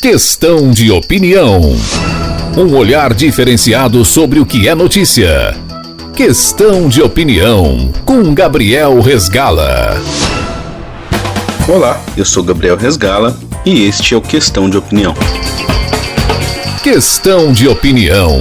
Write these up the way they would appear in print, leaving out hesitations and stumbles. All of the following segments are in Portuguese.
Questão de opinião. Um olhar diferenciado sobre o que é notícia. Questão de opinião, com Gabriel Resgala. Olá, eu sou Gabriel Resgala e este é o Questão de Opinião. Questão de opinião.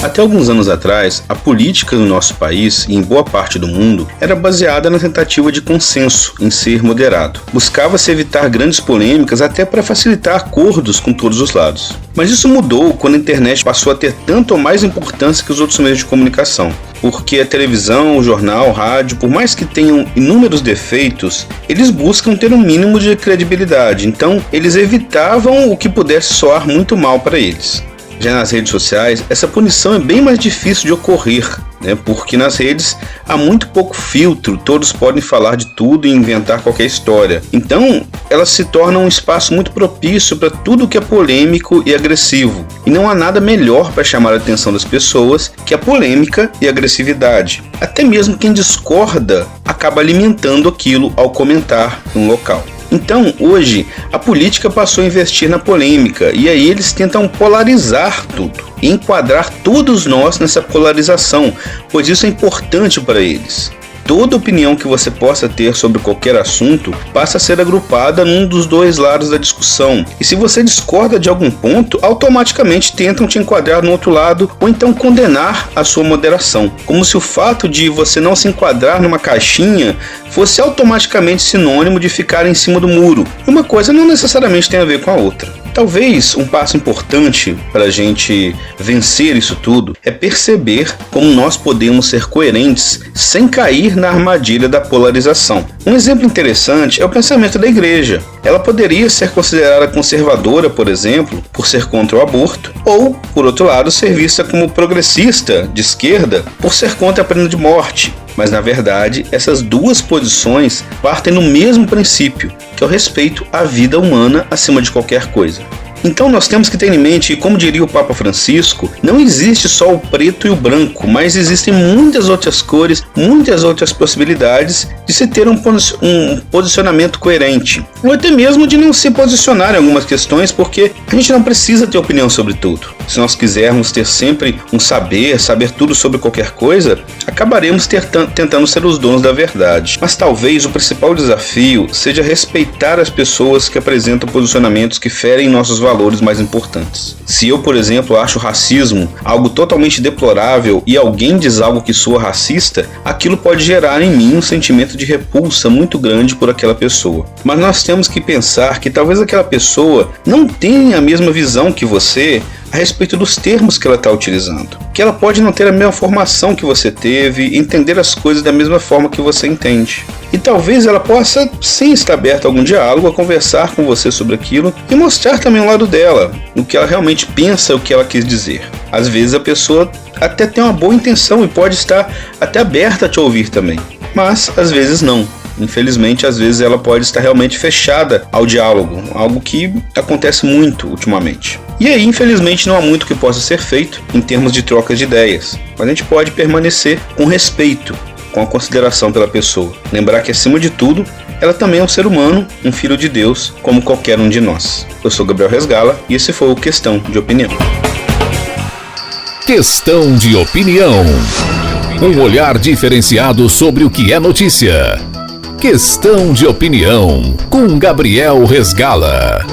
Até alguns anos atrás, a política no nosso país e em boa parte do mundo era baseada na tentativa de consenso, em ser moderado. Buscava-se evitar grandes polêmicas até para facilitar acordos com todos os lados. Mas isso mudou quando a internet passou a ter tanto ou mais importância que os outros meios de comunicação. Porque a televisão, o jornal, o rádio, por mais que tenham inúmeros defeitos, eles buscam ter um mínimo de credibilidade. Então, eles evitavam o que pudesse soar muito mal para eles. Já nas redes sociais, essa punição é bem mais difícil de ocorrer, porque nas redes há muito pouco filtro, todos podem falar de tudo e inventar qualquer história. Então, elas se tornam um espaço muito propício para tudo que é polêmico e agressivo. E não há nada melhor para chamar a atenção das pessoas que a polêmica e a agressividade. Até mesmo quem discorda acaba alimentando aquilo ao comentar num local. Então, hoje, a política passou a investir na polêmica e aí eles tentam polarizar tudo e enquadrar todos nós nessa polarização, pois isso é importante para eles. Toda opinião que você possa ter sobre qualquer assunto passa a ser agrupada num dos dois lados da discussão. E se você discorda de algum ponto, automaticamente tentam te enquadrar no outro lado ou então condenar a sua moderação. Como se o fato de você não se enquadrar numa caixinha fosse automaticamente sinônimo de ficar em cima do muro. Uma coisa não necessariamente tem a ver com a outra. Talvez um passo importante para a gente vencer isso tudo é perceber como nós podemos ser coerentes sem cair na armadilha da polarização. Um exemplo interessante é o pensamento da igreja. Ela poderia ser considerada conservadora, por exemplo, por ser contra o aborto, ou, por outro lado, ser vista como progressista, de esquerda, por ser contra a pena de morte. Mas, na verdade, essas duas posições partem no mesmo princípio, que é o respeito à vida humana acima de qualquer coisa. Então nós temos que ter em mente, como diria o Papa Francisco, não existe só o preto e o branco, mas existem muitas outras cores, muitas outras possibilidades de se ter um posicionamento coerente. Ou até mesmo de não se posicionar em algumas questões, porque a gente não precisa ter opinião sobre tudo. Se nós quisermos ter sempre um saber tudo sobre qualquer coisa, acabaremos tentando ser os donos da verdade. Mas talvez o principal desafio seja respeitar as pessoas que apresentam posicionamentos que ferem nossos valores mais importantes. Se eu, por exemplo, acho o racismo algo totalmente deplorável e alguém diz algo que soa racista, aquilo pode gerar em mim um sentimento de repulsa muito grande por aquela pessoa. Mas nós temos que pensar que talvez aquela pessoa não tenha a mesma visão que você a respeito dos termos que ela está utilizando. Que ela pode não ter a mesma formação que você teve, entender as coisas da mesma forma que você entende. E talvez ela possa sim estar aberta a algum diálogo, a conversar com você sobre aquilo e mostrar também o lado dela, o que ela realmente pensa, o que ela quis dizer. Às vezes a pessoa até tem uma boa intenção e pode estar até aberta a te ouvir também, mas às vezes não. Infelizmente, às vezes ela pode estar realmente fechada ao diálogo, algo que acontece muito ultimamente. E aí, infelizmente, não há muito que possa ser feito em termos de trocas de ideias, mas a gente pode permanecer com respeito, com a consideração pela pessoa. Lembrar que, acima de tudo, ela também é um ser humano, um filho de Deus, como qualquer um de nós. Eu sou Gabriel Resgala e esse foi o Questão de Opinião. Questão de opinião. Um olhar diferenciado sobre o que é notícia. Questão de opinião, com Gabriel Resgala.